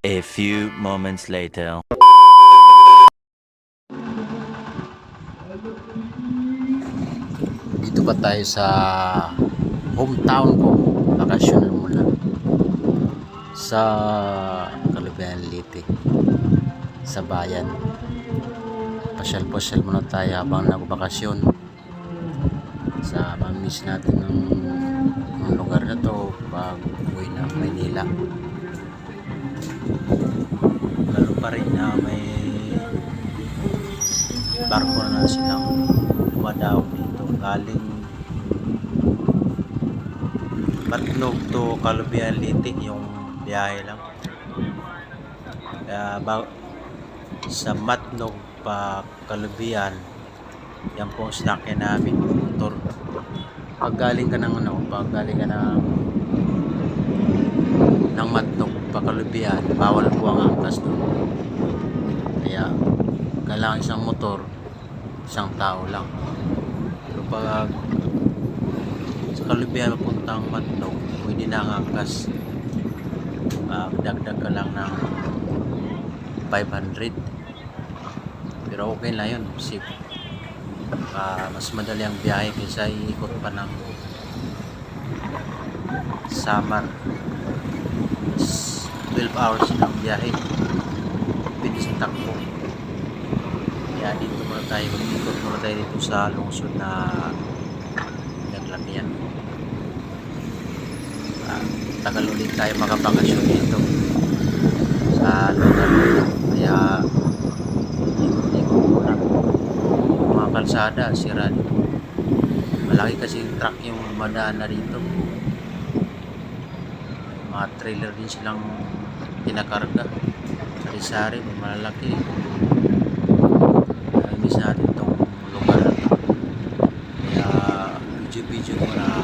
A few moments later. Dito pa tayo sa hometown ko. Bakasyon muna sa Calubian Leyte, sa bayan. Pasyal-pasyal muna tayo habang nagbakasyon sa mamiss natin ng lugar na to pag uwi ng Maynila. Lalo pa rin na may barko na silang dumadaw dito galing Matnog to Calubian Leyte, yung biyahe lang. Kaya sa Matnog pa Calubian, yan po ang sinakyan namin motor. Pag galing ka ng Matnog pa Calubian, bawal po ang angkas doon. Kaya kailangan isang motor, isang tao lang. Pero pag sa Calubian papuntang Matnog, pwede na ang angkas. Dagdag ka lang ng 500. Pero okay na yun, safe. Mas madali ang biyahe kaysa iikot pa ng Samar. 12 hours ang biyahe. Pinis ang takbo. Kaya dito muna tayo, ikot muna tayo dito sa lungsod na Naglamian. Tagal ulit tayo makabakasyon dito sa lugar. Kaya ikot muna. Mga kalsada, sira dito. Malaki kasi yung truck yung madaan na dito. Mga trailer din silang pinakarga. Sari-sari, may malalaki. Miss natin itong lugar na ito. Kaya video ko na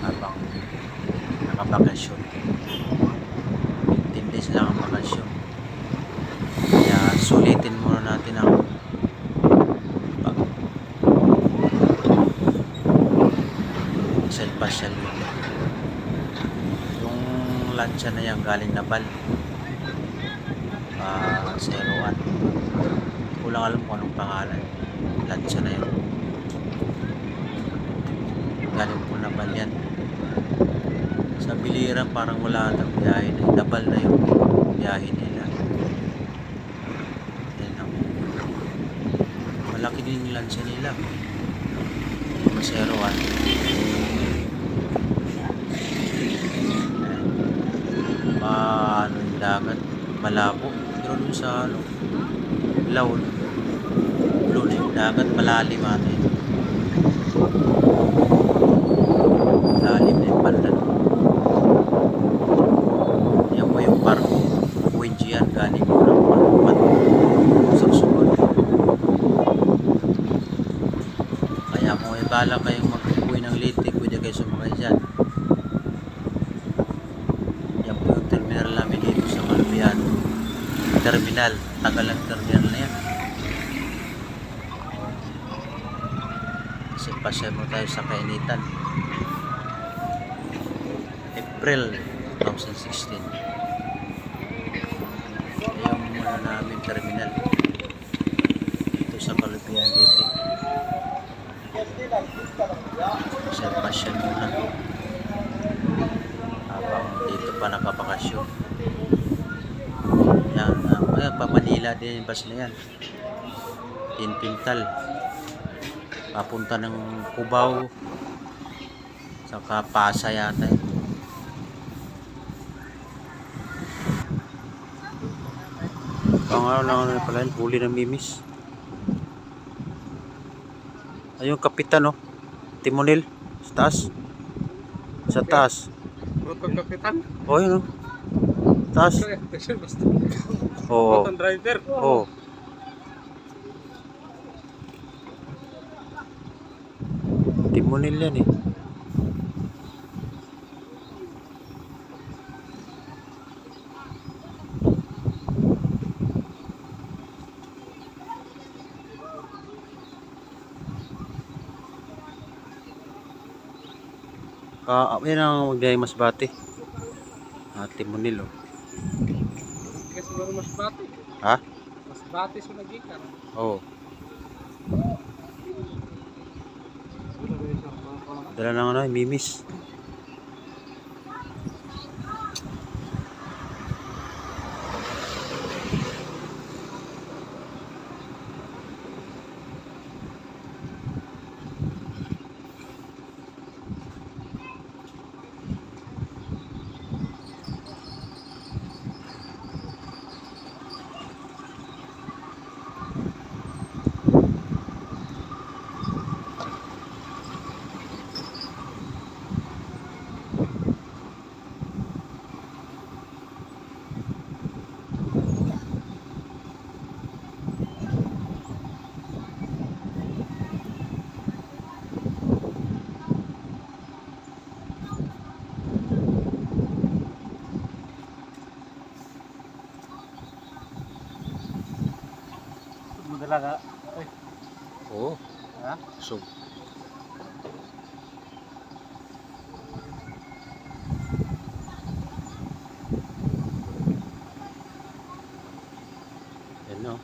habang nakabakasyon. 10 days lang ang bakasyon. Kaya sulitin muna natin ang pasyal yung lansya na yan galing Nabal, sa Eroan. Kulang alam kung anong pangalan. Lansya na yan galing po Nabal yan. Sa Biliran parang wala atang biyahe na. Nabal na yung biyahe nila. Yan ang malaki din yung lansya nila sa Eroan. Ano yung dagat, malabo, pero dun sa Laon, yung dagat malalim natin. Lalim na yung pandan. Yan po yung barko Winjian galing po ng Sugsugod. Kaya kung may bala kayong mag-uwi ng Leyte, pwede kayo sumakay dyan. Yan po yung terminal namin dito sa Calubian. Terminal, tagal ang terminal na yan. Kasi pasya mo tayo sa kainitan. April 2016. Yung muna namin terminal dito sa Calubian dito. Pasya muna habang dito pa nakabakasyon. Yan, pa Manila din yung bus na yan. Tinpintal papunta ng Cubao saka Pasa yata yun. Pangaraw lang ano pala yun, huli ng mimis. Ayun kapitan oh, Timonel sa taas. Sa taas. Kapitan? Oh yun oh, taas. Oo. Driver? Oo. Timonel yan eh. Yan ang magdayang Masbate. Timonel oh. siguro mas bati. Ha? Mas bati sa nagikan. Oo. Dala ng ano, mimis. Madala ka. Ay, Oo. ha? So, yan no.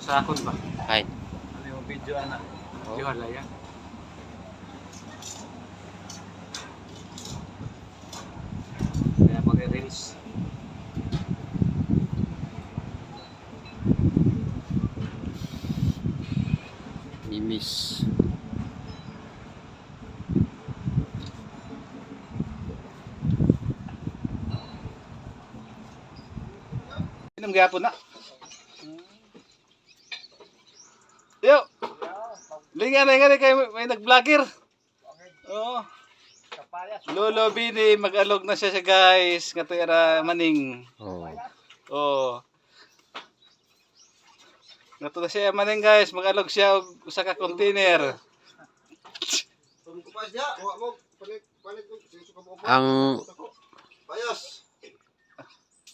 Sa akon ba? Ay. Ano yung video ana? Oo. Video halaya. Kaya mag-reels. Mimis. Inom gyapon na. Yo. Lingan kay may nag-vlogger. Oo. Lolo Bini mag-alog na siya guys. Kato era maning. Oo. Oh. Nato na siya maning guys, mag-alog siya og usa ka container. Ang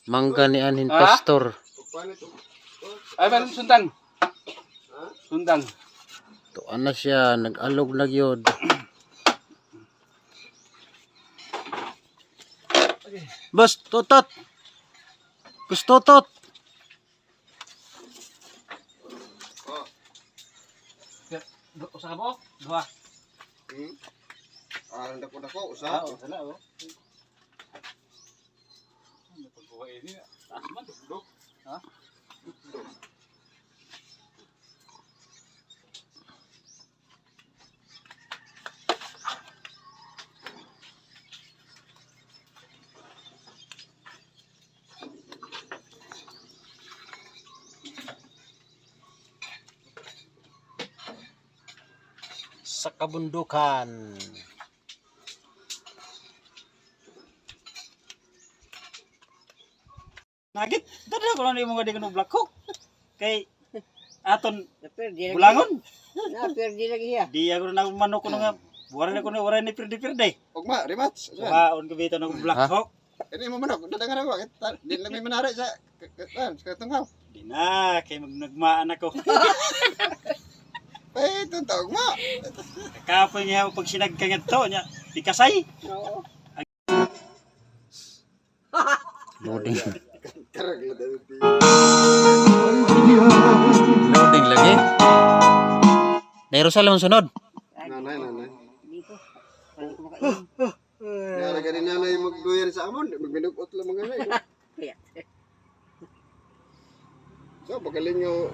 mangga ni Anin Pastor. Ay man sundang. Sundang. Tuan na siya, nag-alog na gyud. Bus, tutot. Bus, tutot. Usa ka mo? Duha. Dako, usa. Oo, sala oh. Pagkuha ini, taas man dugdog. Ha? Sa kabundukan. Nagit, dada ko lang mo gadi kuno Black Hawk. Kay aton bulangon. Na, perdi lagi ya. Di ako na manok ko nga buwaran ko na waran ni pirdi-pirdi. Ugma, rematch. Waon ko bitaw ng Black Ha? Hawk. Ini mo manok, dadangan ako. Di lang may manari sa katunggaw. Di na kay nagmaan ako. Eh, tunta ugma. Kapoy niya pag sinagkangat to nya. Di kasay. Oo. Loading. Karag la dali. Loading lagi. Nairosa lang sunod. Nanay. Nara ka rin nanay magduyan sa amon, magbinugot lang mga nanay. So, pagaling nyo.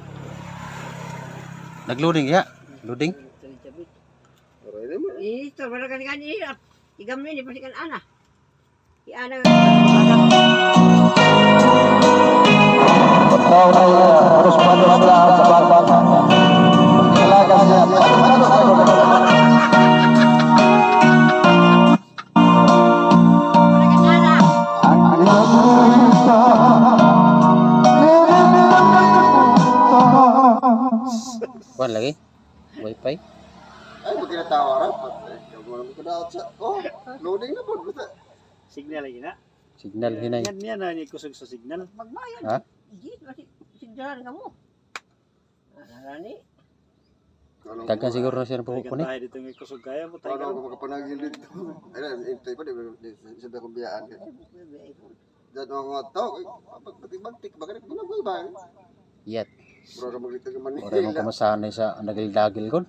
Nag-loading ya. Loading. Aray naman. Ito, wala ka nga niya. Igamay ni pasikan ana. Si ana. Kuan lagi. Wifi. Ay, pag kinatawaran. Ikaw mo naman kadaot sa... Oh, loading na po. Basta. Signal lagi na. Signal hinay. Yan na ni kusog sa signal. Magbayad. Ha? Di, masih sigdaran ka mo. Nani? Daghan siguro na siya ng Ay pupuni. tayo dito ng kusog kaya mo tayo. Paano ako makapanagin dito? Ay, intay pa. Sabi akong biyaan. Diyan ako nga tao. Pag-batik, bakit ginagoy ba? Yet. Bro, ka maglito ng Manila. Ora mo kamasanay sa nagil-dagil kon.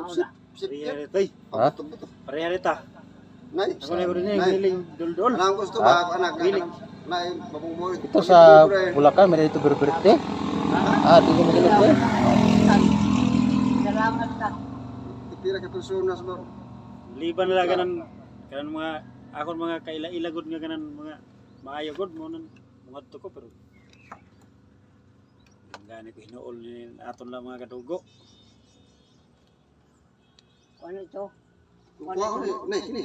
Sip Pareha yan. rito eh. Ha? Pareha rito. Nay, Ako na ko rin yung Nay. giling dul-dul. Anong gusto ba? Anak, Giling. Nay, mabungboy. Ito sa Bulacan, may dito birthday. Ah, di ko magalog eh. Salamat ka. Pira ka personas mo. Liban na lang kanan mga akon mga kaila-ilagod nga kanan mga maayo god mo nan mga to ko pero gani ko hinuol ni aton lang mga kadugo. Ano ito? Kuha ko ni, Nay, kini.